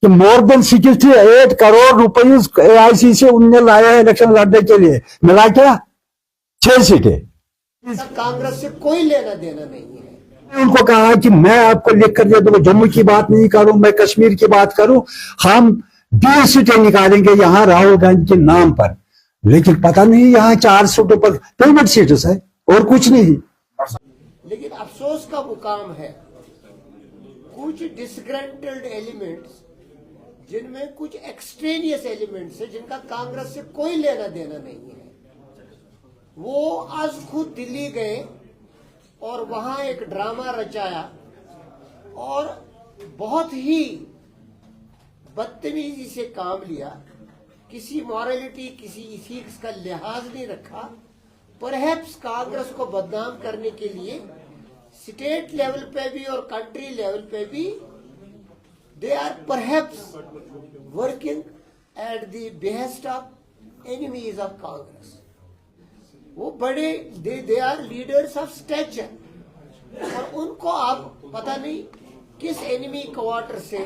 कि more than 68 crore rupees AIC से उनने लाया है इलेक्शन लड़ने के लिए, मिला क्या 6 सीटें। कांग्रेस से कोई लेना देना नहीं है। उनको कहा कि मैं आपको लिख कर दे दूंगा, जम्मू की बात नहीं करूं, मैं कश्मीर की बात करूं, हम 20 सीटें निकालेंगे यहां राहुल गांधी के नाम पर। लेकिन पता नहीं यहां 4 सीटों पर पेमेंट सीट्स है और कुछ नहीं। लेकिन अफसोस का मुकाम है कुछ डिसग्रेंटेड एलिमेंट्स, जिनमें कुछ एक्सट्रेनियस एलिमेंट्स है जिनका कांग्रेस से कोई लेना देना नहीं है, वो आज खुद दिल्ली गए और वहां एक ड्रामा रचाया और बहुत ही बदतमीजी से काम लिया, किसी मॉरलिटी किसी इथिक्स का लिहाज नहीं रखा। परहैप्स कांग्रेस को बदनाम करने के लिए स्टेट लेवल पे भी और कंट्री लेवल पे भी they are perhaps working at the behest of enemies of Congress. वो बड़े they are leaders of stature और उनको आप पता नहीं किस एनिमी क्वार्टर से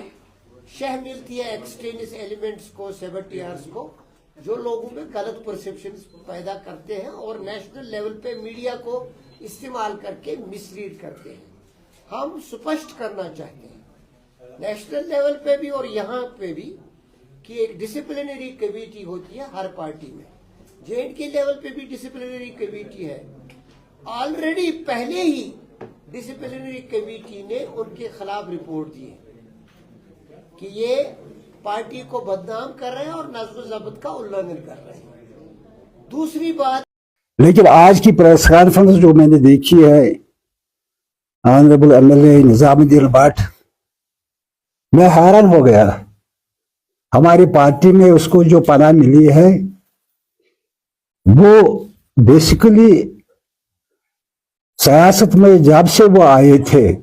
शह मिलती है एक्सट्रीमिस्ट एलिमेंट्स को, सेबेटियर्स को, जो लोगों में गलत परसेप्शन पैदा करते हैं और नेशनल लेवल पे मीडिया को इस्तेमाल करके मिसलीड करते हैं। हम स्पष्ट करना चाहते हैं नेशनल लेवल पे भी और यहाँ पे भी कि एक डिसिप्लिनरी कमेटी होती है हर पार्टी में। J&K लेवल पे भी डिसिप्लिनरी कमेटी है। ऑलरेडी पहले ही डिसिप्लिनरी कमेटी ने उनके खिलाफ रिपोर्ट दी है कि ये पार्टी को बदनाम कर रहे हैं और नज़्म ज़ब्त का उल्लंघन कर रहे हैं। दूसरी बात, लेकिन आज की प्रेस कॉन्फ्रेंस जो मैंने देखी है ऑनरेबल MLA निजामुद्दीन भट्ट, मैं हैरान हो गया। हमारी पार्टी में उसको जो पनाह मिली है वो बेसिकली सियासत में जब से वो आए थे,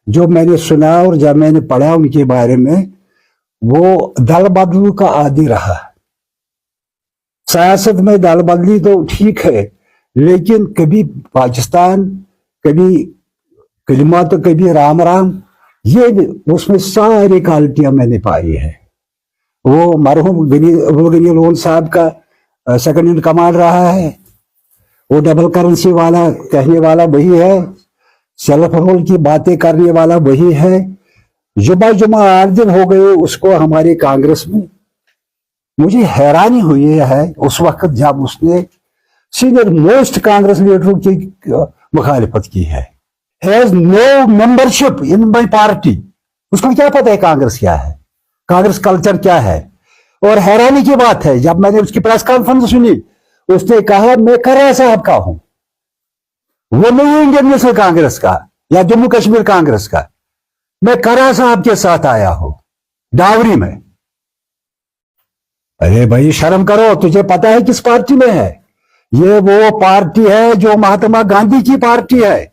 जो मैंने सुना और जब मैंने पढ़ा उनके बारे में, वो दल बदलू का आदी रहा। सियासत में दल बदली तो ठीक है, लेकिन कभी पाकिस्तान, कभी कलिमा, तो कभी राम राम, ये उसमें सारी क्वालिटियां मैंने पाई है। वो मरहूम गनी लोन साहब का सेकंड इन कमांड रहा है, वो डबल करेंसी वाला कहने वाला वही है, सेल्फ रोल की बातें करने वाला वही है। जुमा 8 दिन हो गए उसको हमारी कांग्रेस में। मुझे हैरानी हुई है उस वक्त जब उसने सीनियर मोस्ट कांग्रेस लीडरों की मुखालिफत की है। Has no membership in my party. उसको क्या पता है कांग्रेस क्या है, कांग्रेस कल्चर क्या है। और हैरानी की बात है, जब मैंने उसकी प्रेस कॉन्फ्रेंस सुनी, उसने कहा मैं करा साहब का हूं, वो नहीं इंडियन नेशनल कांग्रेस का या जम्मू कश्मीर कांग्रेस का, मैं करा साहब के साथ आया हूं डावरी में। अरे भाई शर्म करो, तुझे पता है किस पार्टी में है? ये वो पार्टी है जो महात्मा गांधी की पार्टी है,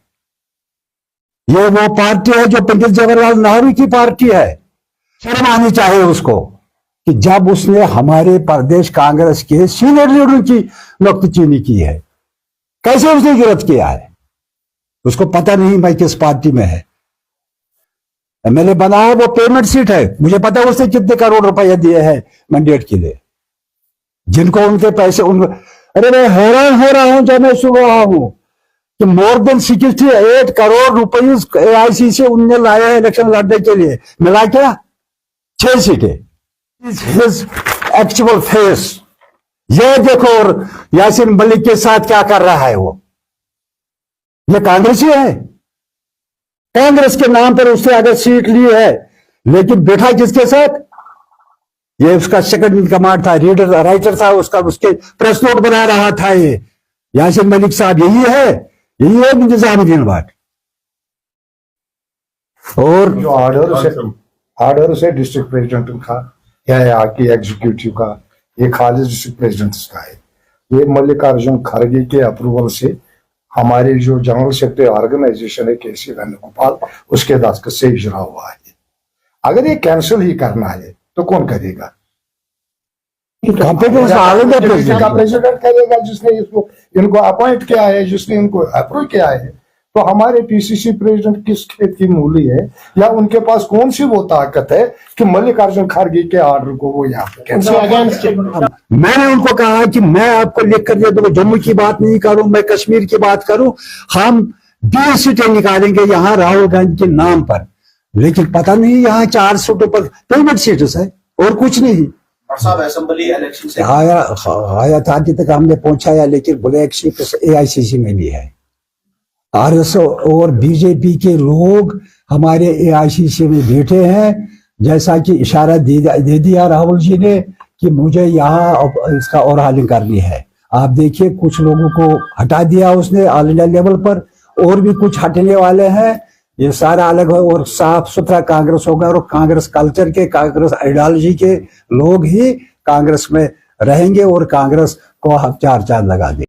ये वो पार्टी है जो पंडित जवाहरलाल नेहरू की पार्टी है। शर्म आनी चाहिए उसको कि जब उसने हमारे प्रदेश कांग्रेस के सीनियर लीडरों की नुक्ताचीनी की है। कैसे उसने जुर्रत किया है? उसको पता नहीं भाई किस पार्टी में है। MLA बना है, वो पेमेंट सीट है, मुझे पता है उसने कितने करोड़ रुपए दिए हैं मैंडेट के लिए, जिनको उनके पैसे अरे मैं हैरान हो रहा हूं जब मैं सुन रहा हूं कि more than 68 crore rupees AIC से उनने लाया है इलेक्शन लड़ने के लिए, मिला क्या 6 सीटें। हिज एक्चुअल फेस ये देखो, और यासीन मलिक के साथ क्या कर रहा है वो। ये कांग्रेसी है, कांग्रेस के नाम पर उसने अगर सीट ली है, लेकिन बैठा किसके साथ? ये उसका सेकंड इन कमांड था, रीडर राइटर था उसका, उसके प्रेस नोट बना रहा था ये यासीन मलिक साहब। यही है निजामुद्दीन भट्ट। और जो आर्डर से डिस्ट्रिक्ट प्रेसिडेंट का या यहाँ की एग्जीक्यूटिव का, ये खालिद डिस्ट्रिक्ट प्रेसिडेंट का है। ये मल्लिकार्जुन खड़गे के अप्रूवल से हमारे जो जनरल सेक्रेटरी ऑर्गेनाइजेशन है KC वेणुगोपाल, उसके दस्तखत से इजरा हुआ है। अगर ये कैंसिल ही करना है तो कौन करेगा? प्रेसिडेंट करेगा, जिसने इसको इनको अपॉइंट किया है, जिसने इनको अप्रूव किया है। तो हमारे पीसीसी प्रेसिडेंट किस खेत की मूली है, या उनके पास कौन सी वो ताकत है कि मल्लिकार्जुन खड़गे के ऑर्डर को वो यहाँ पे cancel मैंने उनको कहा कि मैं आपको लिख कर दे दूंगा, जम्मू की बात नहीं करूं, मैं कश्मीर की बात करूं, हम 20 सीटें निकालेंगे यहाँ राहुल गांधी के नाम पर, लेकिन पता नहीं यहाँ 4 सीटों पर पेमेंट सीट्स है और कुछ नहीं। और साहब असेंबली इलेक्शन से आया था कि तक हमने पहुंचाया, लेकिन ब्लैक शीट एआईसीसी में भी है। आरएसओ और बीजेपी के लोग हमारे एआईसीसी में बैठे हैं, जैसा कि इशारा दे दिया राहुल जी ने कि मुझे यहाँ इसका और हालिंग करनी है। आप देखिए कुछ लोगों को हटा दिया उसने ऑल इंडिया लेवल पर, और भी कुछ हटने वाले हैं। ये सारा अलग है और साफ सुथरा कांग्रेस होगा, और कांग्रेस कल्चर के, कांग्रेस आइडियोलॉजी के लोग ही कांग्रेस में रहेंगे और कांग्रेस को हम 4 चांद लगा देंगे।